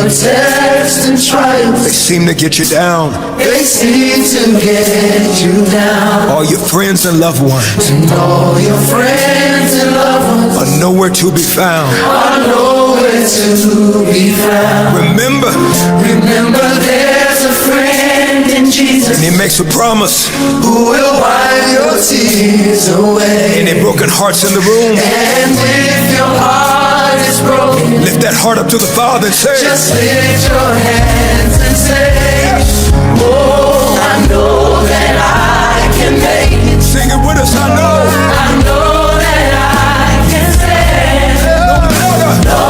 of tests and trials, they seem to get you down. they seem to get you down. All your friends and loved ones And all your friends and loved ones are nowhere to be found. are nowhere to be found. Remember, There's a friend in Jesus, and he makes a promise. who will wipe your tears away. Any broken hearts in the room, And if your heart is broken, lift that heart up to the Father and say, just lift your hands and say, oh, I know that I can make it. sing it with us, I know. I know that I can stand. No matter. No